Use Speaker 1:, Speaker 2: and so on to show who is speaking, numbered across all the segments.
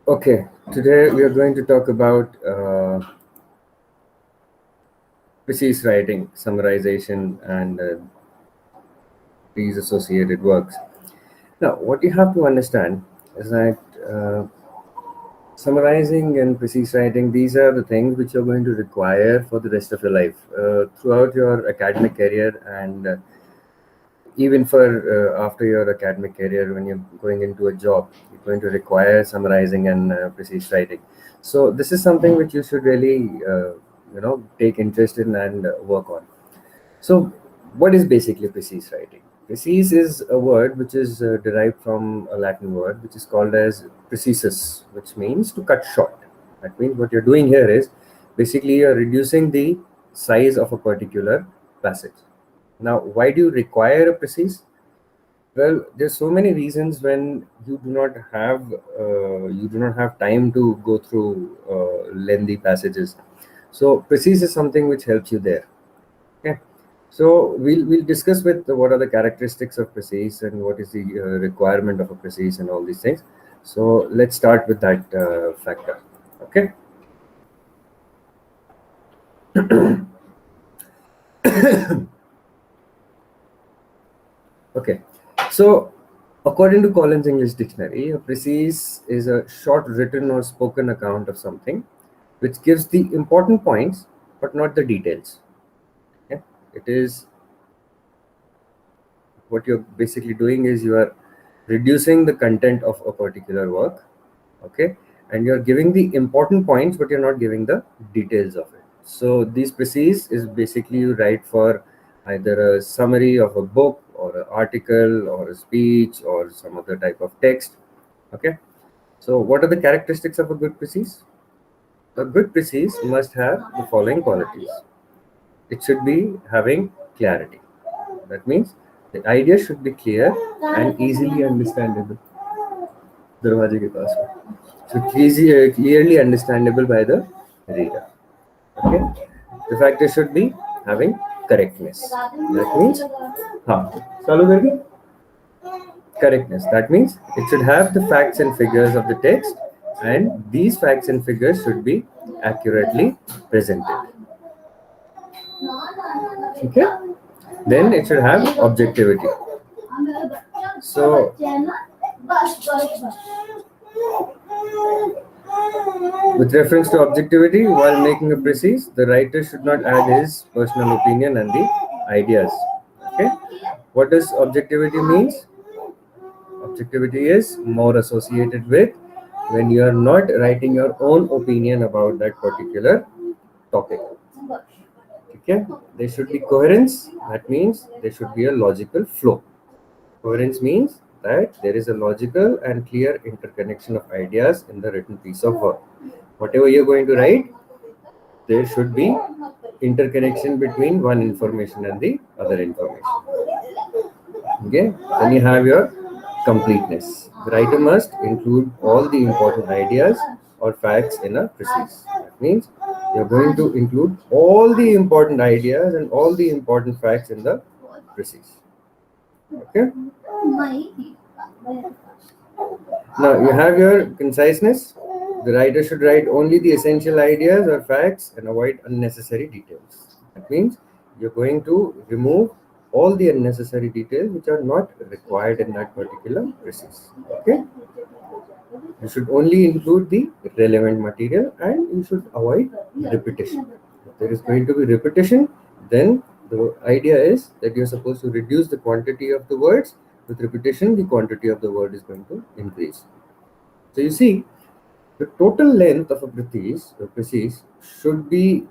Speaker 1: Okay, today we are going to talk about precise writing, summarization, and these associated works. Now, what you have to understand is that summarizing and precise writing, these are the things which you're going to require for the rest of your life, throughout your academic career, and even for after your academic career, when you're going into a job, you're going to require summarizing and precise writing. So this is something which you should really take interest in and work on. So what is basically precise writing? Precise is a word which is derived from a Latin word which is called as precisus, which means to cut short. That means what you're doing here is basically you're reducing the size of a particular passage. Now, why do you require a precise? Well, there's so many reasons when you do not have time to go through lengthy passages. So precise is something which helps you there. Okay. So we'll discuss with what are the characteristics of precise and what is the requirement of a precise and all these things. So let's start with that factor. Okay. Okay. So, according to Collins English Dictionary, a precise is a short written or spoken account of something which gives the important points but not the details. Okay? It is what you're basically doing is you are reducing the content of a particular work, okay, and you're giving the important points but you're not giving the details of it. So these precise is basically you write for either a summary of a book or an article or a speech or some other type of text. Okay, so what are the characteristics of a good precise? A good precise must have the following qualities. It should be having clarity. That means the idea should be clear and easily understandable. दरवाजे के पास में. So clearly understandable by the reader. Okay. The factor should be having correctness. That means, हाँ, चालू करके? Correctness. That means it should have the facts and figures of the text, and these facts and figures should be accurately presented. Okay. Then it should have objectivity. So with reference to objectivity, while making a precise, the writer should not add his personal opinion and the ideas. Okay. What does objectivity means? Objectivity is more associated with when you are not writing your own opinion about that particular topic. Okay. There should be coherence. That means there should be a logical flow. Coherence means that there is a logical and clear interconnection of ideas in the written piece of work. Whatever you're going to write, there should be interconnection between one information and the other information. Okay, then you have your completeness. The writer must include all the important ideas or facts in a precise. That means you're going to include all the important ideas and all the important facts in the precise. Okay. Now you have your conciseness. The writer should write only the essential ideas or facts and avoid unnecessary details. That means you're going to remove all the unnecessary details which are not required in that particular precise. Okay. You should only include the relevant material and you should avoid repetition. If there is going to be repetition, then the idea is that you're supposed to reduce the quantity of the words. With repetition, the quantity of the word is going to increase. So you see, the total length of a precise should be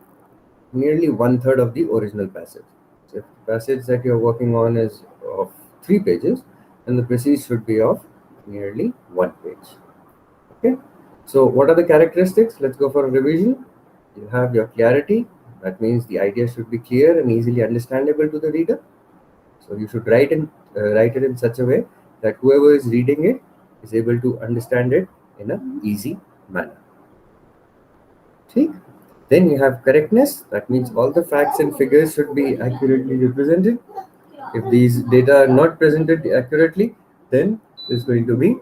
Speaker 1: nearly one third of the original passage. So if the passage that you're working on is of 3 pages, then the precise should be of nearly 1 page. Okay. So what are the characteristics? Let's go for a revision. You have your clarity. That means the idea should be clear and easily understandable to the reader. So you should write it in such a way that whoever is reading it is able to understand it in an easy manner. See? Then you have correctness. That means all the facts and figures should be accurately represented. If these data are not presented accurately, then there's going to be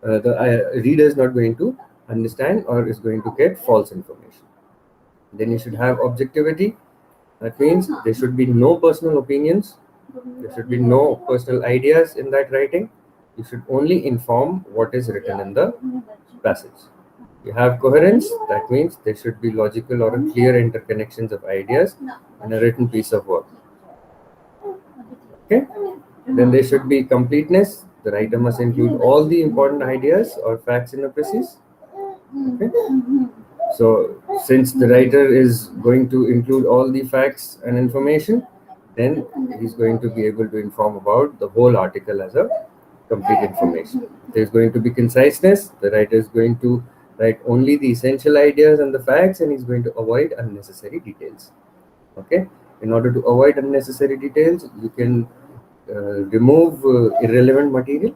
Speaker 1: the reader is not going to understand or is going to get false information. Then you should have objectivity. That means there should be no personal opinions, there should be no personal ideas in that writing. You should only inform what is written in the passage. You have coherence, that means there should be logical or a clear interconnections of ideas in a written piece of work. Okay? Then there should be completeness. The writer must include all the important ideas or facts in a precis. Okay? So, since the writer is going to include all the facts and information, then he's going to be able to inform about the whole article as a complete information. There's going to be conciseness. The writer is going to write only the essential ideas and the facts, and he's going to avoid unnecessary details. Okay? In order to avoid unnecessary details, you can remove irrelevant material.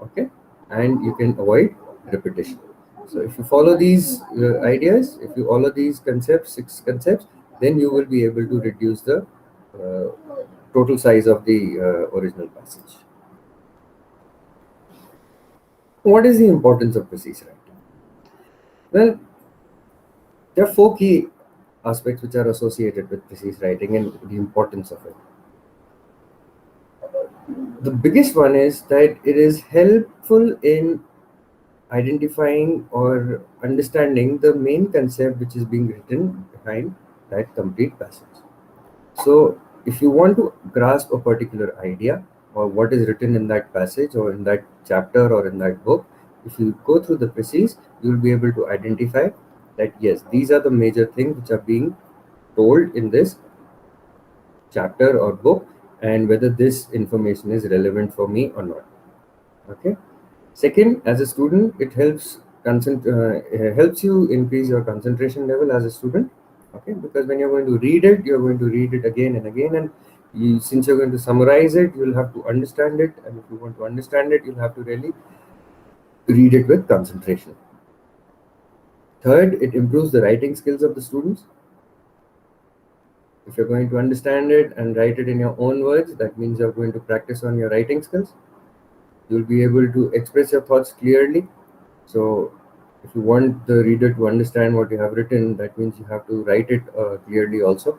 Speaker 1: Okay? And you can avoid repetition. So if you follow these ideas, if you follow these concepts, 6 concepts, then you will be able to reduce the total size of the original passage. What is the importance of precise writing? Well, there are 4 key aspects which are associated with precise writing and the importance of it. The biggest one is that it is helpful in identifying or understanding the main concept which is being written behind that complete passage. So if you want to grasp a particular idea or what is written in that passage or in that chapter or in that book, if you go through the precis, you will be able to identify that yes, these are the major things which are being told in this chapter or book, and whether this information is relevant for me or not. Okay. Second, as a student, it helps you increase your concentration level as a student. Okay, because when you're going to read it, you're going to read it again and again, and since you're going to summarize it, you'll have to understand it, and if you want to understand it, you'll have to really read it with concentration. Third, it improves the writing skills of the students. If you're going to understand it and write it in your own words, that means you're going to practice on your writing skills. You'll be able to express your thoughts clearly. So if you want the reader to understand what you have written, that means you have to write it clearly also.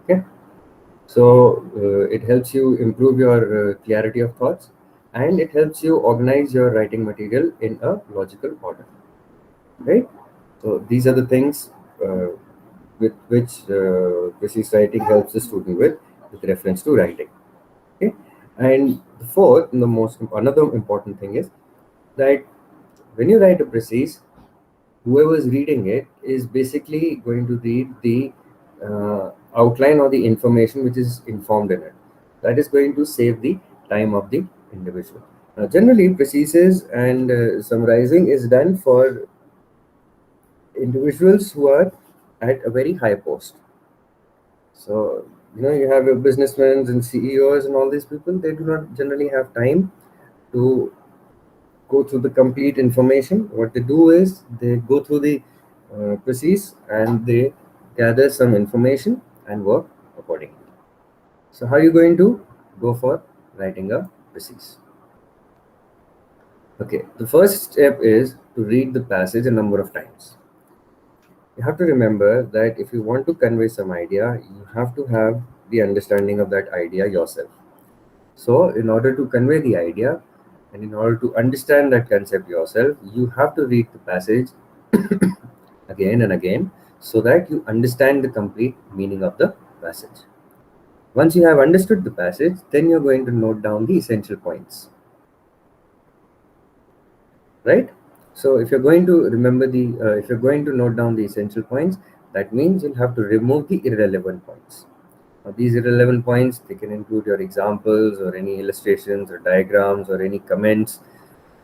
Speaker 1: Okay. So it helps you improve your clarity of thoughts, and it helps you organize your writing material in a logical order. Right. So these are the things with which precise writing helps the student with reference to writing. Okay. And the fourth and another important thing is that when you write a precise, whoever is reading it is basically going to read the outline or the information which is informed in it. That is going to save the time of the individual. Generally, precises and summarizing is done for individuals who are at a very high post. So, you have your businessmen and CEOs and all these people, they do not generally have time to go through the complete information. What they do is they go through the precise and they gather some information and work accordingly. So how are you going to go for writing a precise? Okay, the first step is to read the passage a number of times. You have to remember that if you want to convey some idea, you have to have the understanding of that idea yourself. So in order to convey the idea and in order to understand that concept yourself, you have to read the passage again and again so that you understand the complete meaning of the passage. Once you have understood the passage, then you're going to note down the essential points. Right? So if you're going to remember if you're going to note down the essential points, that means you'll have to remove the irrelevant points. Now, these irrelevant points, they can include your examples or any illustrations or diagrams or any comments,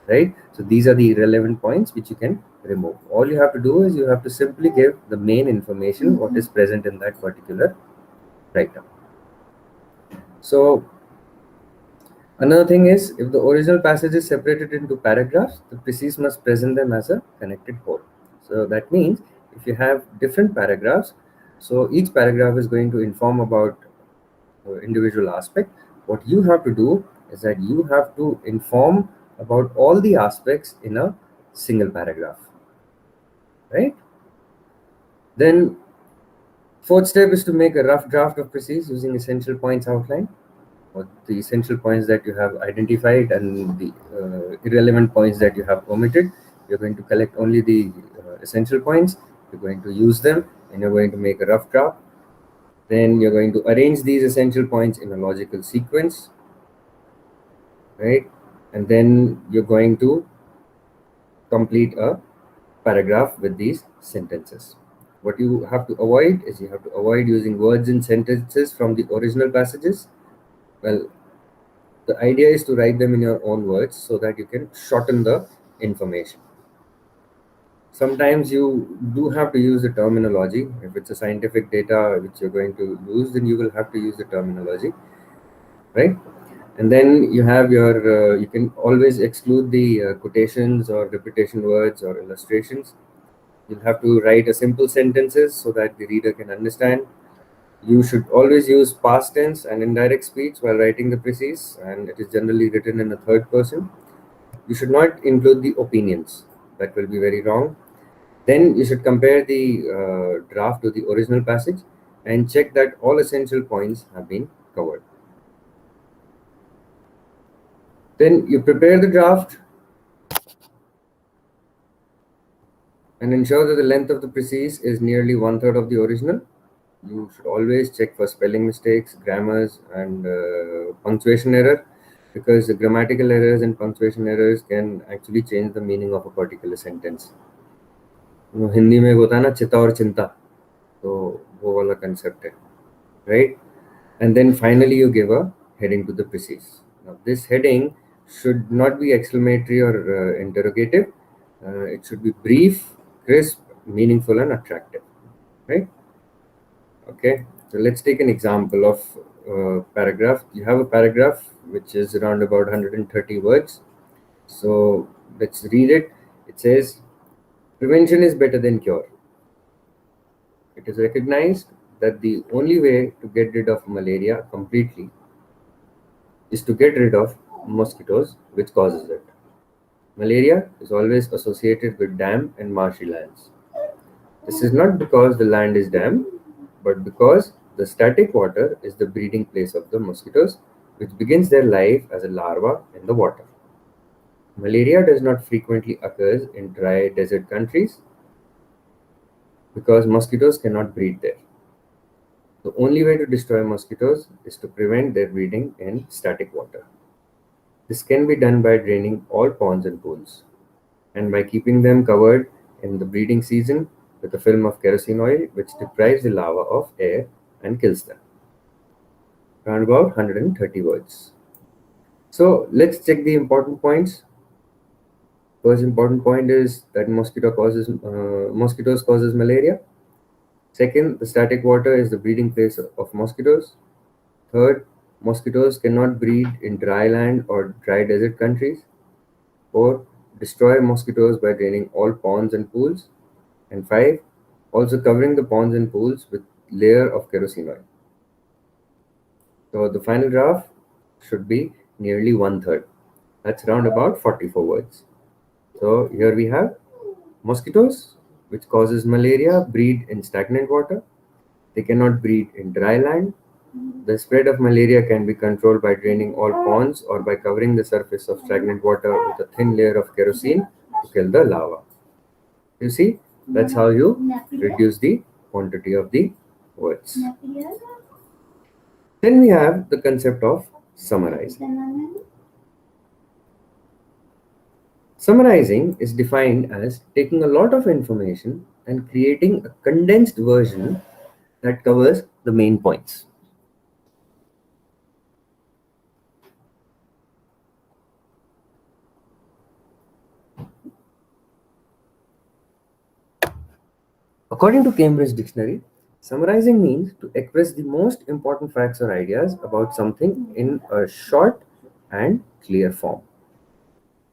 Speaker 1: right? So these are the irrelevant points which you can remove. All you have to do is you have to simply give the main information, what is present in that particular write-up. So another thing is, if the original passage is separated into paragraphs, the precise must present them as a connected whole. So that means if you have different paragraphs, so each paragraph is going to inform about individual aspect. What you have to do is that you have to inform about all the aspects in a single paragraph, right? Then fourth step is to make a rough draft of précis using essential points outline, or the essential points that you have identified and the irrelevant points that you have omitted. You're going to collect only the essential points, you're going to use them, and you're going to make a rough draft. Then you're going to arrange these essential points in a logical sequence, right? And then you're going to complete a paragraph with these sentences. What you have to avoid is you have to avoid using words and sentences from the original passages. Well, the idea is to write them in your own words so that you can shorten the information. Sometimes you do have to use the terminology. If it's a scientific data which you're going to use, then you will have to use the terminology, right? And then you have your, you can always exclude the quotations or repetition words or illustrations. You'll have to write a simple sentences so that the reader can understand. You should always use past tense and indirect speech while writing the précis, and it is generally written in the third person. You should not include the opinions. That will be very wrong. Then you should compare the draft to the original passage and check that all essential points have been covered. Then you prepare the draft and ensure that the length of the précis is nearly 1/3 of the original. You should always check for spelling mistakes, grammars, and punctuation error, because the grammatical errors and punctuation errors can actually change the meaning of a particular sentence. Hindi में होता है ना चिता और चिंता, तो वो वाला concept है, right? And then finally you give a heading to the précis. Now this heading should not be exclamatory or interrogative. It should be brief, crisp, meaningful, and attractive, right? Okay, so let's take an example of paragraph. You have a paragraph which is around about 130 words. So let's read it. It says, prevention is better than cure. It is recognized that the only way to get rid of malaria completely is to get rid of mosquitoes which causes it. Malaria is always associated with damp and marshy lands. This is not because the land is damp, but because the static water is the breeding place of the mosquitoes, which begins their life as a larva in the water. Malaria does not frequently occur in dry desert countries because mosquitoes cannot breed there. The only way to destroy mosquitoes is to prevent their breeding in static water. This can be done by draining all ponds and pools, and by keeping them covered in the breeding season with a film of kerosene oil, which deprives the larva of air and kills them. Around about 130 words. So let's check the important points. First important point is that mosquitoes causes malaria. Second, the static water is the breeding place of mosquitoes. Third, mosquitoes cannot breed in dry land or dry desert countries. Four, destroy mosquitoes by draining all ponds and pools. And five, also covering the ponds and pools with layer of kerosene oil. So the final draft should be nearly 1/3. That's around about 44 words. So here we have mosquitoes, which causes malaria, breed in stagnant water. They cannot breed in dry land. The spread of malaria can be controlled by draining all ponds or by covering the surface of stagnant water with a thin layer of kerosene to kill the larva. You see, that's how you reduce the quantity of the words. Then we have the concept of summarizing. Summarizing is defined as taking a lot of information and creating a condensed version that covers the main points. According to Cambridge Dictionary, summarizing means to express the most important facts or ideas about something in a short and clear form.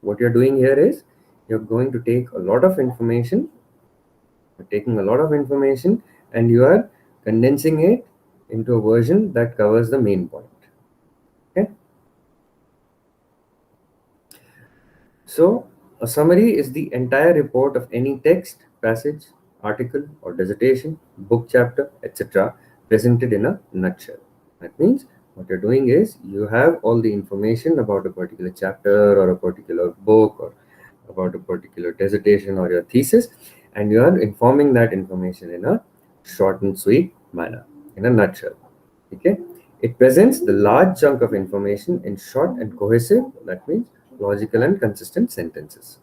Speaker 1: What you're doing here is you're going to take a lot of information, and you are condensing it into a version that covers the main point. Okay. So, a summary is the entire report of any text, passage, article, or dissertation, book chapter, etc., presented in a nutshell. That means what you're doing is you have all the information about a particular chapter or a particular book or about a particular dissertation or your thesis, and you are informing that information in a short and sweet manner, in a nutshell. Okay, it presents the large chunk of information in short and cohesive, that means logical and consistent sentences.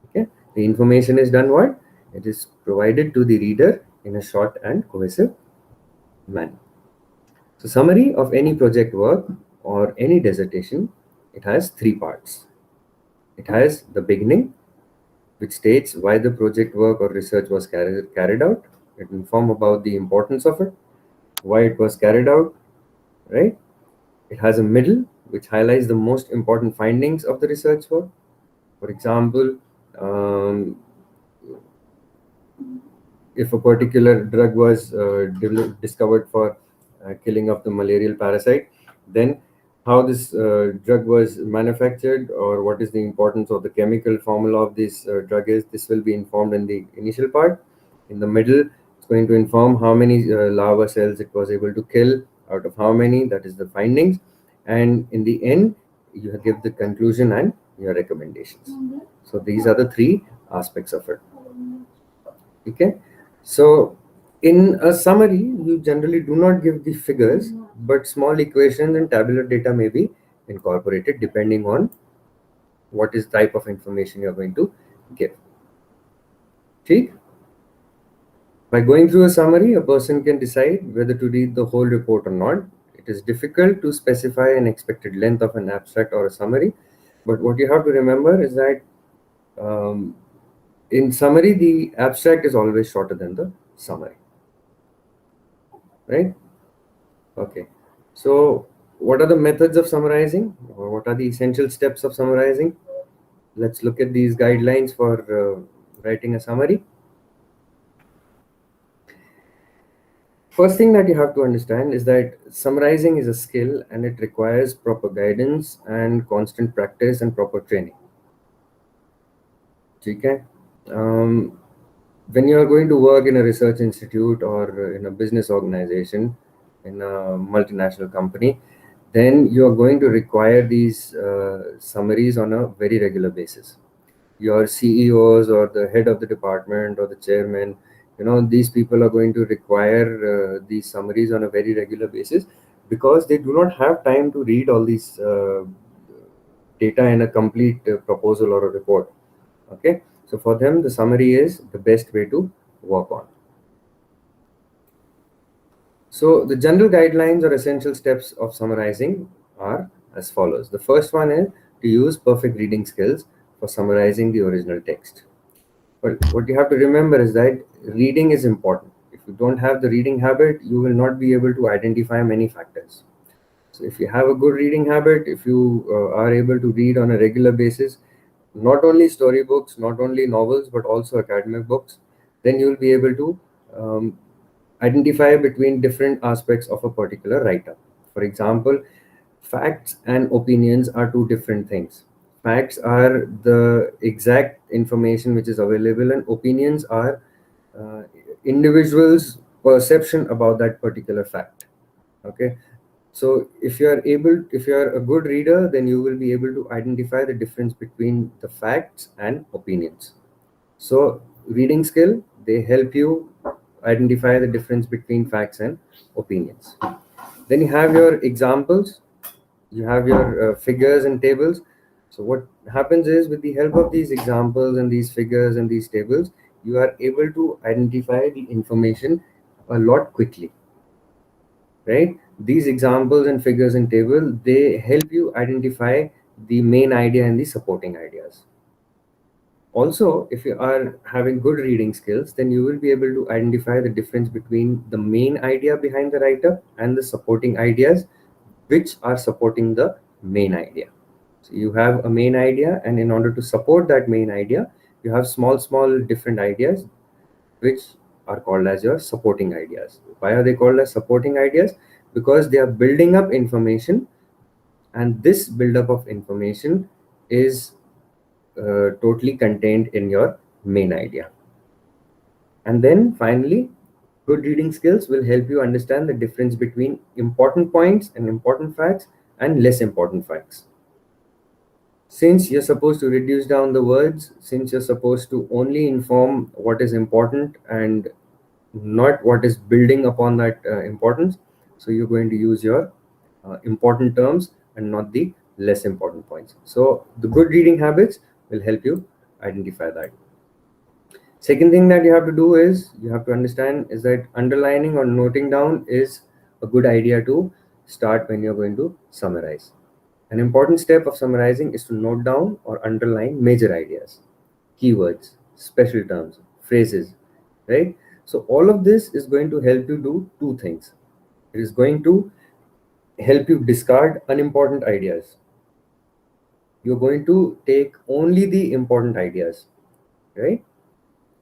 Speaker 1: Okay, the information is done what? It is provided to the reader in a short and cohesive manner. So, summary of any project work or any dissertation, it has three parts. It has the beginning, which states why the project work or research was carried out. It informs about the importance of it, why it was carried out, right? It has a middle, which highlights the most important findings of the research work. For example, if a particular drug was discovered for killing of the malarial parasite, then how this drug was manufactured or what is the importance of the chemical formula of this drug is, this will be informed in the initial part. In the middle, it's going to inform how many larva cells it was able to kill, out of how many, that is the findings. And in the end, you give the conclusion and your recommendations. So these are the three aspects of it. Okay, so in a summary, you generally do not give the figures, but small equations and tabular data may be incorporated depending on what is type of information you're going to give. Okay? By going through a summary, a person can decide whether to read the whole report or not. It is difficult to specify an expected length of an abstract or a summary, but what you have to remember is that in summary, the abstract is always shorter than the summary, right? Okay, so what are the methods of summarizing, or what are the essential steps of summarizing? Let's look at these guidelines for writing a summary. First thing that you have to understand is that summarizing is a skill and it requires proper guidance and constant practice and proper training. Okay? When you are going to work in a research institute or in a business organization, in a multinational company, then you are going to require these summaries on a very regular basis. Your CEOs or the head of the department or the chairman, these people are going to require these summaries on a very regular basis because they do not have time to read all these data in a complete proposal or a report. Okay, so for them, the summary is the best way to work on. So the general guidelines or essential steps of summarizing are as follows. The first one is to use perfect reading skills for summarizing the original text. But what you have to remember is that reading is important. If you don't have the reading habit, you will not be able to identify many factors. So if you have a good reading habit, if you are able to read on a regular basis, not only storybooks, not only novels, but also academic books, then you will be able to identify between different aspects of a particular writer. For example, facts and opinions are two different things. Facts are the exact information which is available, and opinions are individuals' perception about that particular fact. Okay, so if you are a good reader, then you will be able to identify the difference between the facts and opinions. So reading skill, they help you identify the difference between facts and opinions. Then you have your examples, you have your figures and tables. So what happens is, with the help of these examples and these figures and these tables, you are able to identify the information a lot quickly, right? These examples and figures and table, they help you identify the main idea and the supporting ideas. Also, if you are having good reading skills, then you will be able to identify the difference between the main idea behind the writer and the supporting ideas which are supporting the main idea. So you have a main idea, and in order to support that main idea, you have small different ideas which are called as your supporting ideas. Why are they called as supporting ideas? Because they are building up information, and this buildup of information is totally contained in your main idea. And then finally, good reading skills will help you understand the difference between important points and important facts and less important facts. Since you're supposed to reduce down the words, since you're supposed to only inform what is important and not what is building upon that importance, so you're going to use your important terms and not the less important points. So the good reading habits will help you identify that. Second thing that you have to do is you have to understand is that underlining or noting down is a good idea to start when you're going to summarize. An important step of summarizing is to note down or underline major ideas, keywords, special terms, phrases, right? So all of this is going to help you do two things. It is going to help you discard unimportant ideas. You're going to take only the important ideas, right?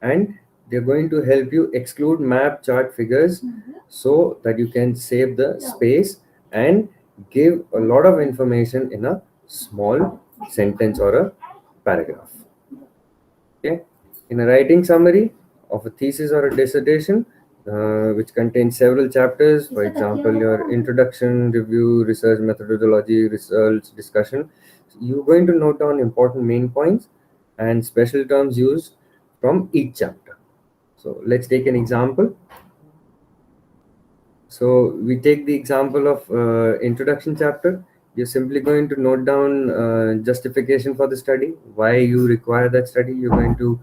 Speaker 1: And they're going to help you exclude map, chart, figures so that you can save the space and give a lot of information in a small sentence or a paragraph. Okay, in a writing summary of a thesis or a dissertation, which contains several chapters, for example, your introduction, review, research methodology, results, discussion, you're going to note down important main points and special terms used from each chapter. So let's take an example. So we take the example of introduction chapter. You're simply going to note down justification for the study, why you require that study. You're going to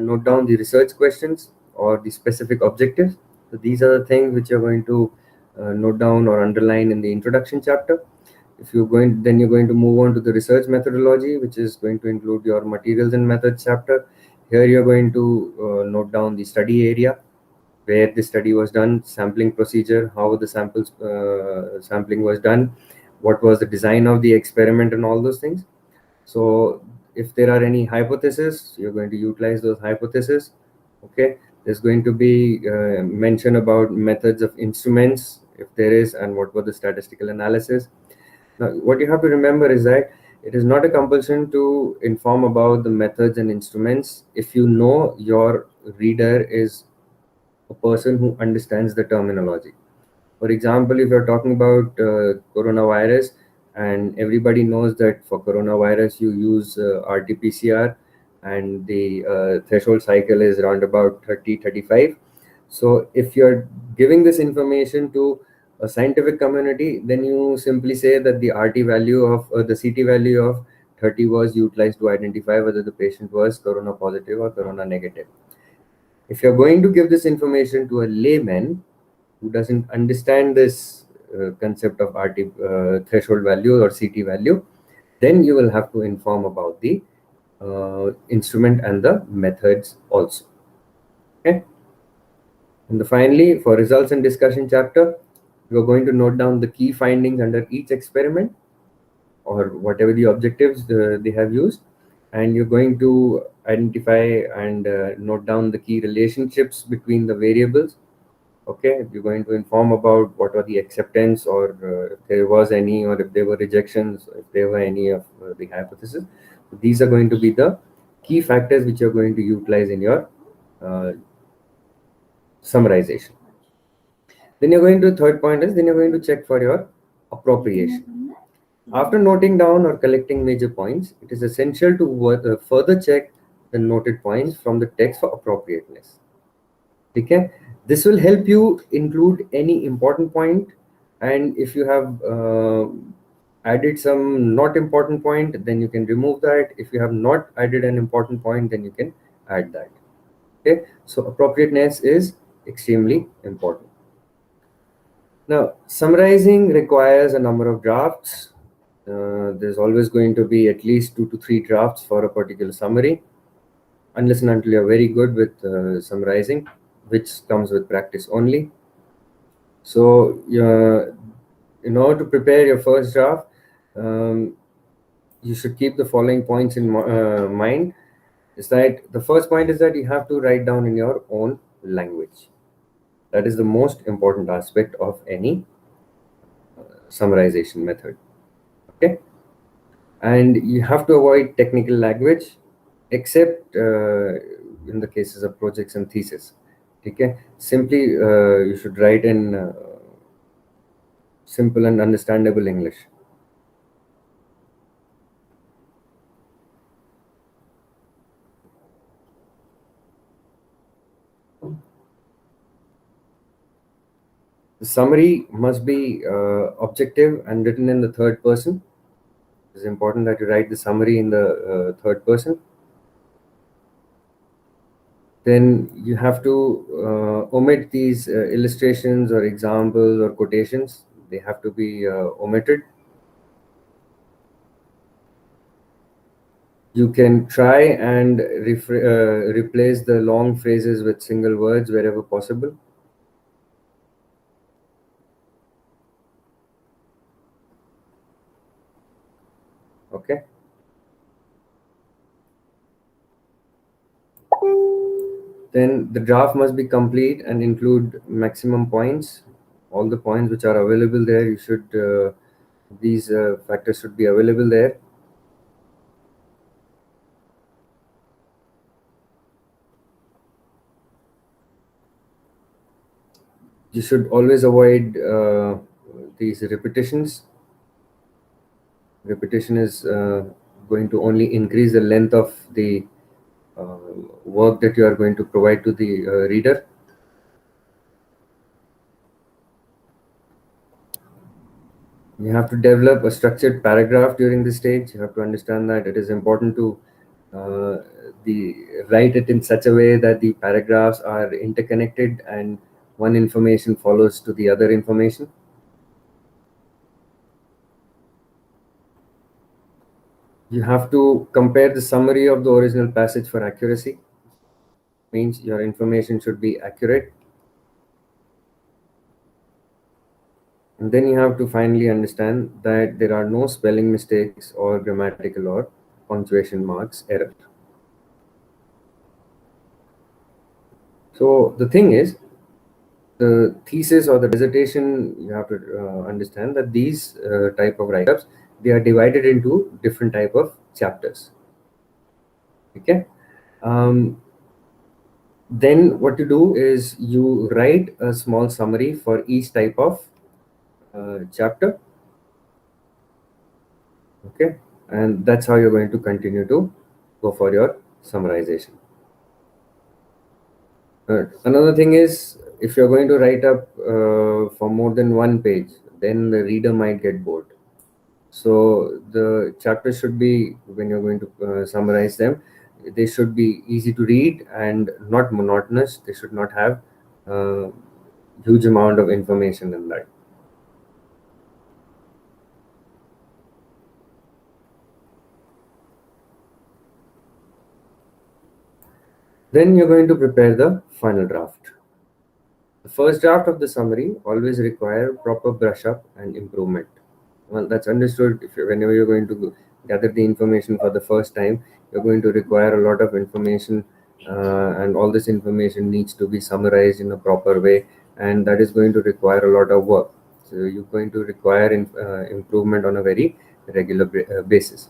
Speaker 1: note down the research questions or the specific objectives. So these are the things which you're going to note down or underline in the introduction chapter. If you're going, then you're going to move on to the research methodology, which is going to include your materials and methods chapter. Here you're going to note down the study area, where the study was done, sampling procedure, how the sampling was done, what was the design of the experiment, and all those things. So if there are any hypotheses, you're going to utilize those hypotheses. Okay, there's going to be mention about methods of instruments, if there is, and what was the statistical analysis. Now, what you have to remember is that it is not a compulsion to inform about the methods and instruments if you know your reader is a person who understands the terminology. For example, if you're talking about coronavirus, and everybody knows that for coronavirus you use RT-PCR, and the threshold cycle is around about 30-35. So if you're giving this information to a scientific community, then you simply say that the RT value of the CT value of 30 was utilized to identify whether the patient was corona positive or corona negative. If you're going to give this information to a layman who doesn't understand this concept of RT threshold value or CT value, then you will have to inform about the instrument and the methods also. Okay. And finally, for results and discussion chapter, you're going to note down the key findings under each experiment or whatever the objectives they have used, and you're going to identify and note down the key relationships between the variables. Okay, you're going to inform about what are the acceptance, or if there was any, or if there were rejections, if there were any of the hypothesis. So these are going to be the key factors which you're going to utilize in your summarization. Then you're going to third point is then you're going to check for your appropriation. After noting down or collecting major points, it is essential to further check the noted points from the text for appropriateness. Okay, this will help you include any important point, and if you have added some not important point, then you can remove that. If you have not added an important point, then you can add that. Okay, so appropriateness is extremely important. Now, summarizing requires a number of drafts. There's always going to be at least 2 to 3 drafts for a particular summary, unless and until you're very good with summarizing, which comes with practice only. So, in order to prepare your first draft, you should keep the following points in mind. Is that the first point is that you have to write down in your own language. That is the most important aspect of any summarization method. Okay, and you have to avoid technical language. except in the cases of projects and thesis. Okay, simply you should write in simple and understandable English. The summary must be objective and written in the third person. It's important that you write the summary in the third person. Then you have to omit these illustrations or examples or quotations. They have to be omitted. You can try and replace the long phrases with single words wherever possible. Okay. Then the draft must be complete and include maximum points. All the points which are available there, you should these factors should be available there. You should always avoid these repetitions. Repetition is going to only increase the length of the work that you are going to provide to the reader. You have to develop a structured paragraph during this stage. You have to understand that it is important to uh, write it in such a way that the paragraphs are interconnected and one information follows to the other information. You have to compare the summary of the original passage for accuracy. Means your information should be accurate. And then you have to finally understand that there are no spelling mistakes or grammatical or punctuation marks error. So the thing is, the thesis or the dissertation, you have to understand that these type of write-ups, they are divided into different type of chapters. Okay. Then what you do is you write a small summary for each type of chapter. Okay, and that's how you're going to continue to go for your summarization. Another thing is, if you're going to write up for more than one page, then the reader might get bored. So the chapters should be, when you're going to summarize them, they should be easy to read and not monotonous. They should not have huge amount of information in that. Then you're going to prepare the final draft. The first draft of the summary always require proper brush up and improvement. Well, that's understood. If whenever you're going to gather the information for the first time, you're going to require a lot of information, and all this information needs to be summarized in a proper way, and that is going to require a lot of work. So you're going to require improvement on a very regular basis.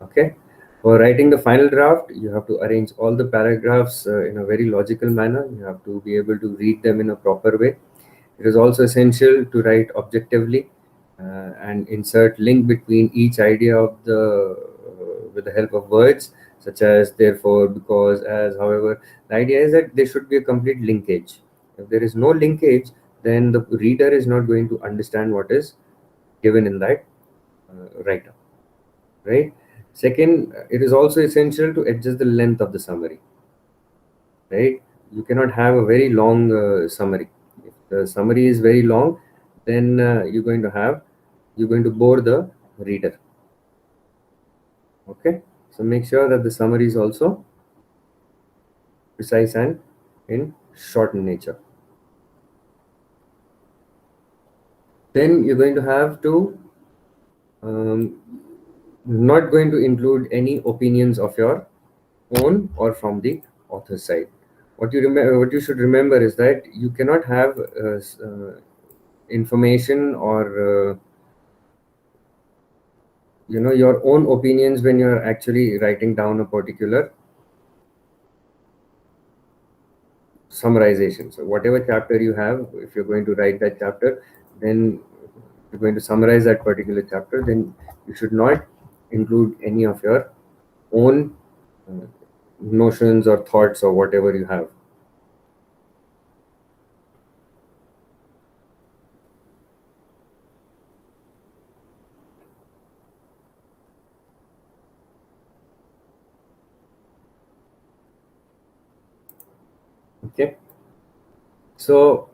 Speaker 1: Okay. For writing the final draft, you have to arrange all the paragraphs in a very logical manner. You have to be able to read them in a proper way. It is also essential to write objectively and insert link between each idea of the with the help of words such as therefore, because, as, however. The idea is that there should be a complete linkage. If there is no linkage, then the reader is not going to understand what is given in that write-up, right? Second, it is also essential to adjust the length of the summary, right? You cannot have a very long summary. If the summary is very long, then you're going to bore the reader. Okay, so make sure that the summary is also precise and in short in nature. Then you're going to have to um, not going to include any opinions of your own or from the author's side. What you should remember is that you cannot have information or your own opinions when you're actually writing down a particular summarization. So whatever chapter you have, if you're going to write that chapter, then you're going to summarize that particular chapter, then you should not include any of your own notions or thoughts or whatever you have. Okay, so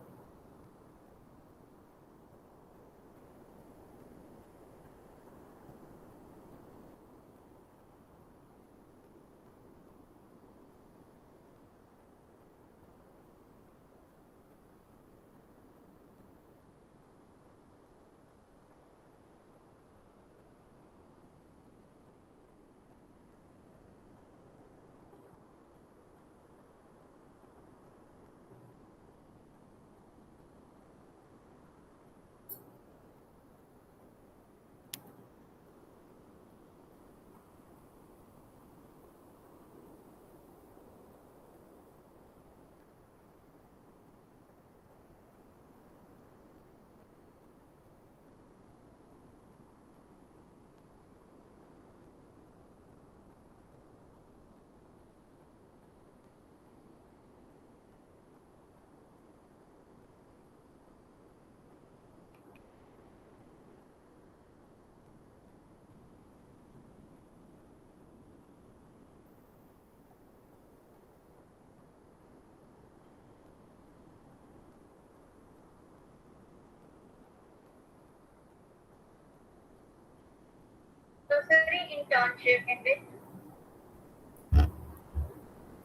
Speaker 2: Internship in this.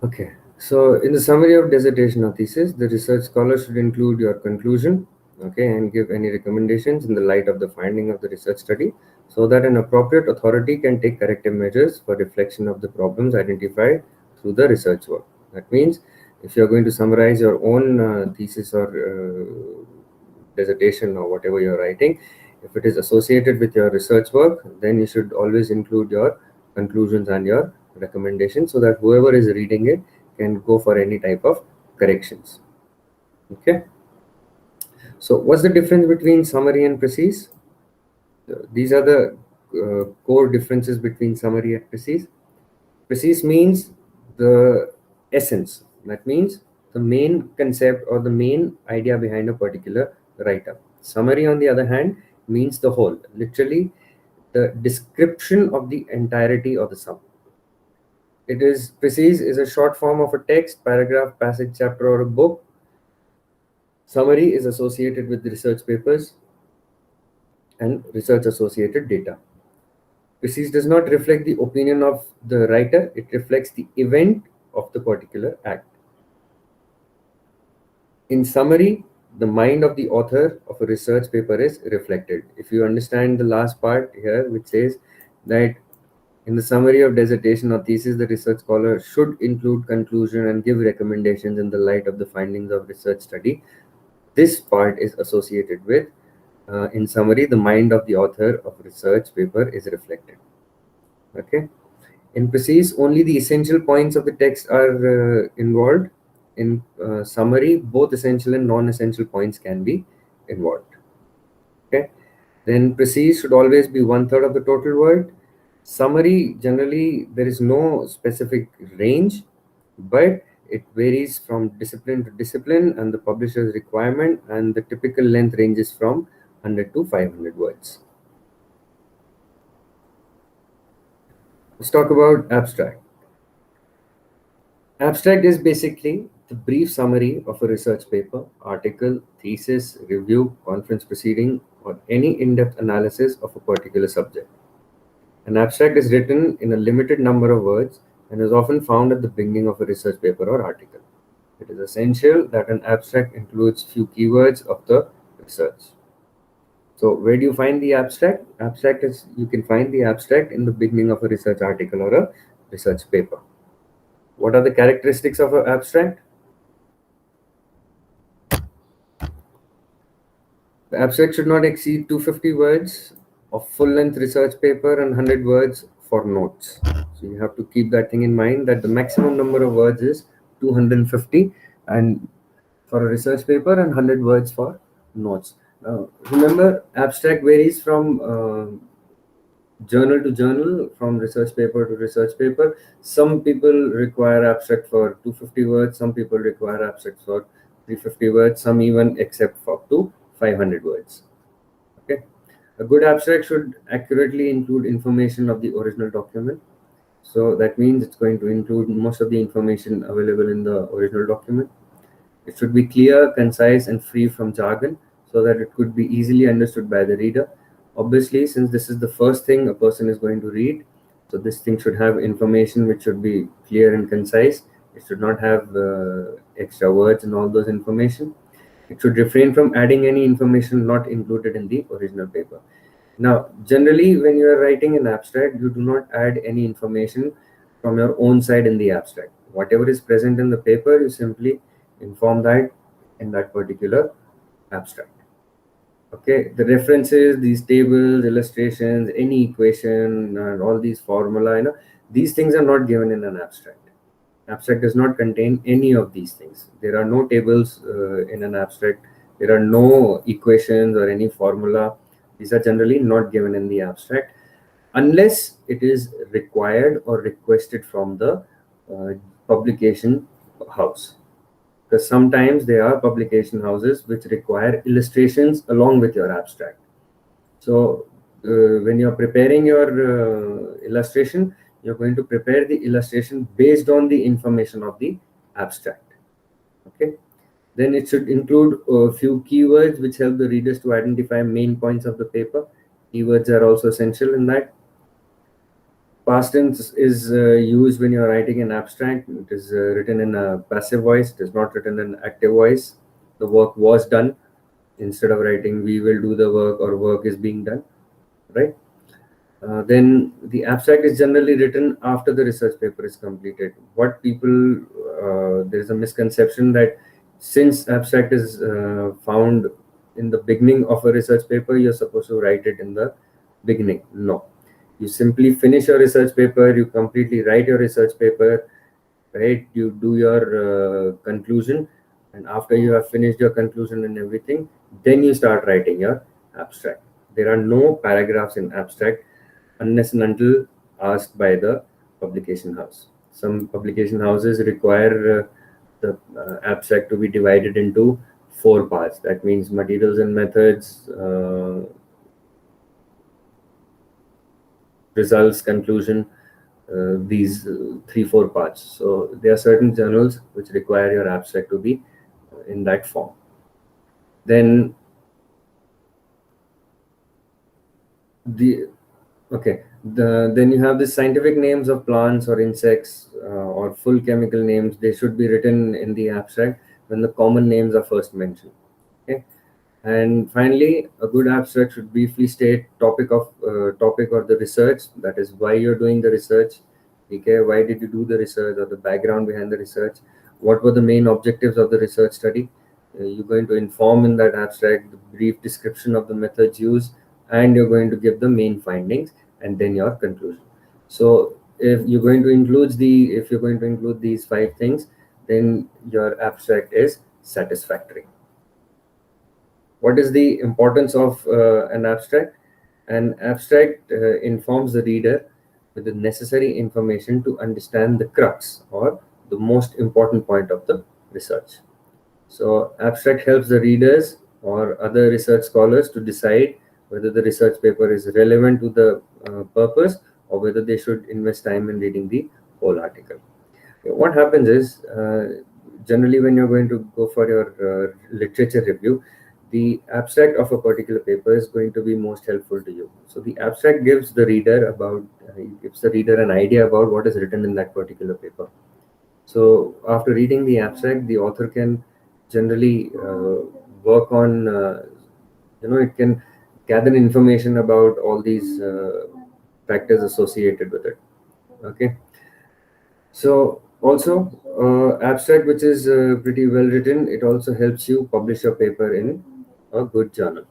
Speaker 1: okay, so in the summary of dissertation or thesis, the research scholar should include your conclusion, okay, and give any recommendations in the light of the finding of the research study, so that an appropriate authority can take corrective measures for reflection of the problems identified through the research work. That means if you're going to summarize your own thesis or dissertation or whatever you're writing, if it is associated with your research work, then you should always include your conclusions and your recommendations so that whoever is reading it can go for any type of corrections. Okay. So what's the difference between summary and precise? These are the core differences between summary and precise. Precise means the essence. That means the main concept or the main idea behind a particular write-up. Summary, on the other hand, means the whole, literally the description of the entirety of the sum. It is precise is a short form of a text, paragraph, passage, chapter, or a book. Summary is associated with research papers and research associated data. Precise does not reflect the opinion of the writer, it reflects the event of the particular act. In summary, the mind of the author of a research paper is reflected. If you understand the last part here, which says that in the summary of dissertation or thesis, the research scholar should include conclusion and give recommendations in the light of the findings of research study. This part is associated with, in summary, the mind of the author of research paper is reflected. Okay. In precise, only the essential points of the text are involved. In summary, both essential and non-essential points can be involved. Okay. Then precise should always be 1/3 of the total word. Summary, generally, there is no specific range, but it varies from discipline to discipline and the publisher's requirement, and the typical length ranges from 100 to 500 words. Let's talk about abstract. Abstract is basically the brief summary of a research paper, article, thesis, review, conference proceeding, or any in-depth analysis of a particular subject. An abstract is written in a limited number of words and is often found at the beginning of a research paper or article. It is essential that an abstract includes few keywords of the research. So where do you find the abstract? Abstract is, you can find the abstract in the beginning of a research article or a research paper. What are the characteristics of an abstract? The abstract should not exceed 250 words of full-length research paper and 100 words for notes. So you have to keep that thing in mind that the maximum number of words is 250. and for a research paper, and 100 words for notes. Now, remember, abstract varies from journal to journal, from research paper to research paper. Some people require abstract for 250 words, some people require abstract for 350 words, some even accept for up to 500 words. Okay. A good abstract should accurately include information of the original document. So that means it's going to include most of the information available in the original document. It should be clear, concise, and free from jargon so that it could be easily understood by the reader. Obviously, since this is the first thing a person is going to read, so this thing should have information which should be clear and concise. It should not have extra words and all those information. It should refrain from adding any information not included in the original paper. Now, generally, when you are writing an abstract, you do not add any information from your own side in the abstract. Whatever is present in the paper, you simply inform that in that particular abstract. Okay, the references, these tables, illustrations, any equation, and all these formula, these things are not given in an abstract. Abstract does not contain any of these things. There are no tables in an abstract. There are no equations or any formula. These are generally not given in the abstract unless it is required or requested from the publication house. Because sometimes there are publication houses which require illustrations along with your abstract. So when you're preparing your illustration, you're going to prepare the illustration based on the information of the abstract. Okay. Then it should include a few keywords which help the readers to identify main points of the paper. Keywords are also essential in that. Past tense is used when you're writing an abstract. It is written in a passive voice. It is not written in active voice. The work was done. Instead of writing we will do the work or work is being done, right? Then the abstract is generally written after the research paper is completed. What people, there is a misconception that since abstract is found in the beginning of a research paper, you're supposed to write it in the beginning. No, you simply finish your research paper, you completely write your research paper, right? You do your conclusion, and after you have finished your conclusion and everything, then you start writing your abstract. There are no paragraphs in abstract unless and until asked by the publication house. Some publication houses require the abstract to be divided into 4 parts. That means materials and methods, results, conclusion, these 3-4 parts. So there are certain journals which require your abstract to be in that form. Then then you have the scientific names of plants or insects or full chemical names. They should be written in the abstract when the common names are first mentioned. Okay. And finally, a good abstract should briefly state topic or the research, that is why you're doing the research. Okay, why did you do the research, or the background behind the research, what were the main objectives of the research study. You're going to inform in that abstract the brief description of the methods used, and you're going to give the main findings and then your conclusion. So if you're going to include these 5 things, then your abstract is satisfactory. What is the importance of an abstract? An abstract informs the reader with the necessary information to understand the crux or the most important point of the research. So abstract helps the readers or other research scholars to decide whether the research paper is relevant to the purpose, or whether they should invest time in reading the whole article. What happens is, generally when you're going to go for your literature review, the abstract of a particular paper is going to be most helpful to you. So the abstract gives the reader an idea about what is written in that particular paper. So after reading the abstract, the author can generally work on, it can gather information about all these factors associated with it. Okay. So also, abstract which is pretty well written, it also helps you publish your paper in a good journal.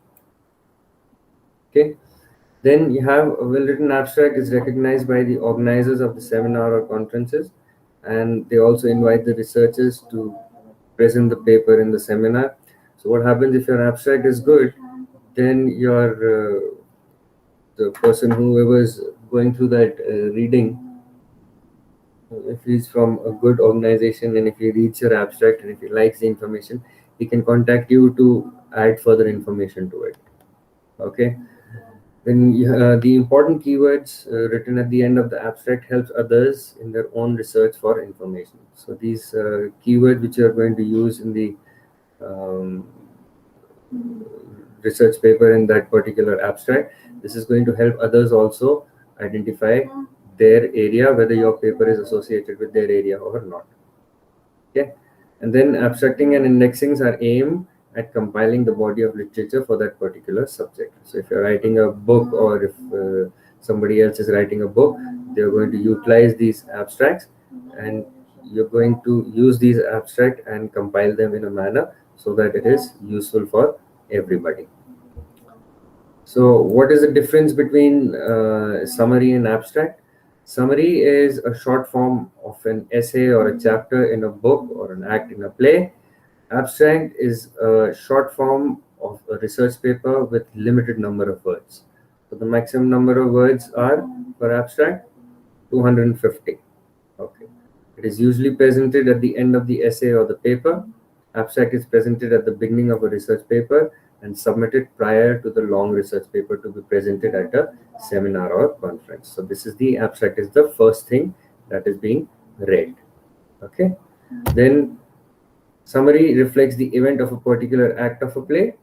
Speaker 1: Okay. Then you have a well-written abstract is recognized by the organizers of the seminar or conferences, and they also invite the researchers to present the paper in the seminar. So what happens if your abstract is good, then your the person whoever is going through that reading, if he's from a good organization and if he reads your abstract and if he likes the information, he can contact you to add further information to it. Okay. Then the important keywords written at the end of the abstract helps others in their own research for information. So these keywords which you are going to use in the research paper in that particular abstract, this is going to help others also identify their area, whether your paper is associated with their area or not. Okay. And then abstracting and indexings are aimed at compiling the body of literature for that particular subject. So if you're writing a book, or if somebody else is writing a book, they're going to utilize these abstracts, and you're going to use these abstracts and compile them in a manner so that it is useful for everybody. So what is the difference between summary and abstract? Summary is a short form of an essay or a chapter in a book or an act in a play. Abstract is a short form of a research paper with limited number of words. So the maximum number of words are for abstract 250. Okay. It is usually presented at the end of the essay or the paper. Abstract is presented at the beginning of a research paper and submitted prior to the long research paper to be presented at a seminar or conference. So this is the abstract, is the first thing that is being read. Okay. Then summary reflects the event of a particular act of a play.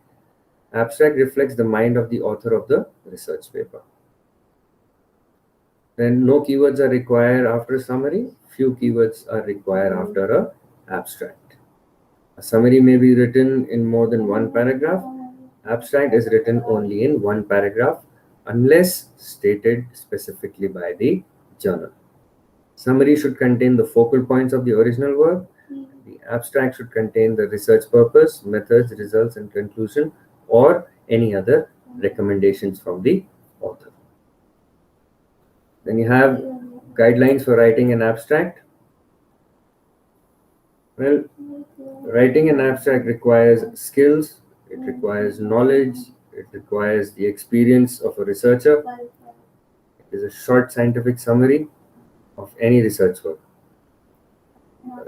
Speaker 1: Abstract reflects the mind of the author of the research paper. Then no keywords are required after a summary. Few keywords are required after a abstract. A summary may be written in more than one paragraph. Abstract is written only in one paragraph unless stated specifically by the journal. Summary should contain the focal points of the original work. The abstract should contain the research purpose, methods, results, and conclusion, or any other recommendations from the author. Then you have guidelines for writing an abstract. Well, writing an abstract requires skills, it requires knowledge, it requires the experience of a researcher. It is a short scientific summary of any research work.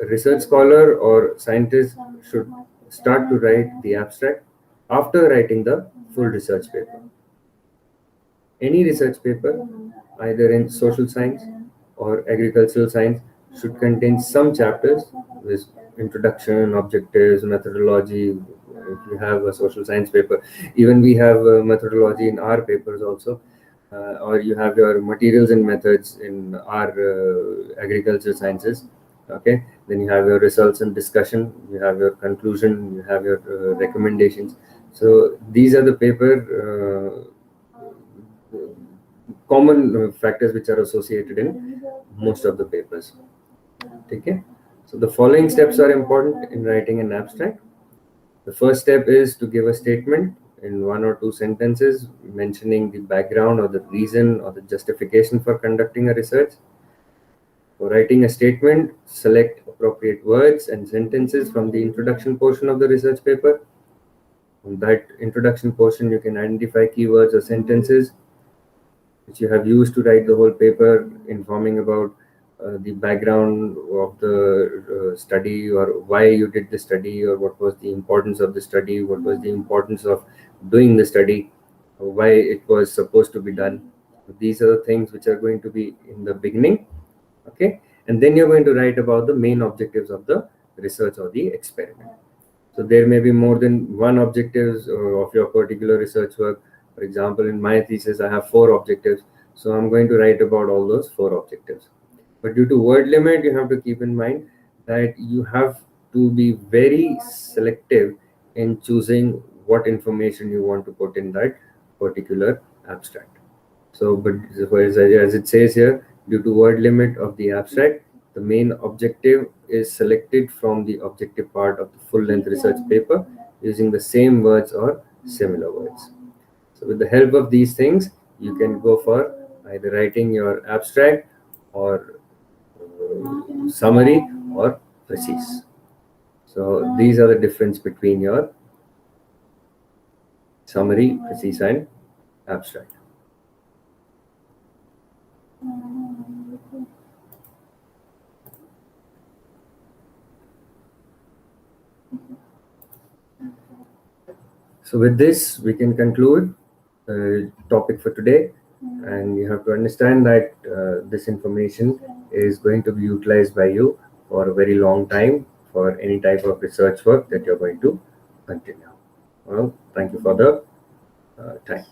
Speaker 1: A research scholar or scientist should start to write the abstract after writing the full research paper. Any research paper, either in social science or agricultural science, should contain some chapters with introduction, objectives, methodology. If you have a social science paper, even we have methodology in our papers also, or you have your materials and methods in our agricultural sciences. Okay, then you have your results and discussion, you have your conclusion, you have your recommendations. So these are the paper common factors which are associated in most of the papers. Okay, so the following steps are important in writing an abstract. The first step is to give a statement in 1 or 2 sentences mentioning the background or the reason or the justification for conducting a research. For writing a statement, select appropriate words and sentences from the introduction portion of the research paper. From that introduction portion, you can identify keywords or sentences which you have used to write the whole paper, informing about the background of the study, or why you did the study, or what was the importance of the study, what was the importance of doing the study, why it was supposed to be done. These are the things which are going to be in the beginning. Okay, and then you're going to write about the main objectives of the research or the experiment. So there may be more than one objectives of your particular research work. For example, in my thesis, I have 4 objectives. So I'm going to write about all those 4 objectives. But due to word limit, you have to keep in mind that you have to be very selective in choosing what information you want to put in that particular abstract. So, but as it says here, due to word limit of the abstract, the main objective is selected from the objective part of the full-length research paper using the same words or similar words. So with the help of these things, you can go for either writing your abstract or summary or thesis. So these are the difference between your summary, precise, and abstract. So with this, we can conclude the topic for today. And you have to understand that this information is going to be utilized by you for a very long time for any type of research work that you're going to continue. Well, thank you for the time.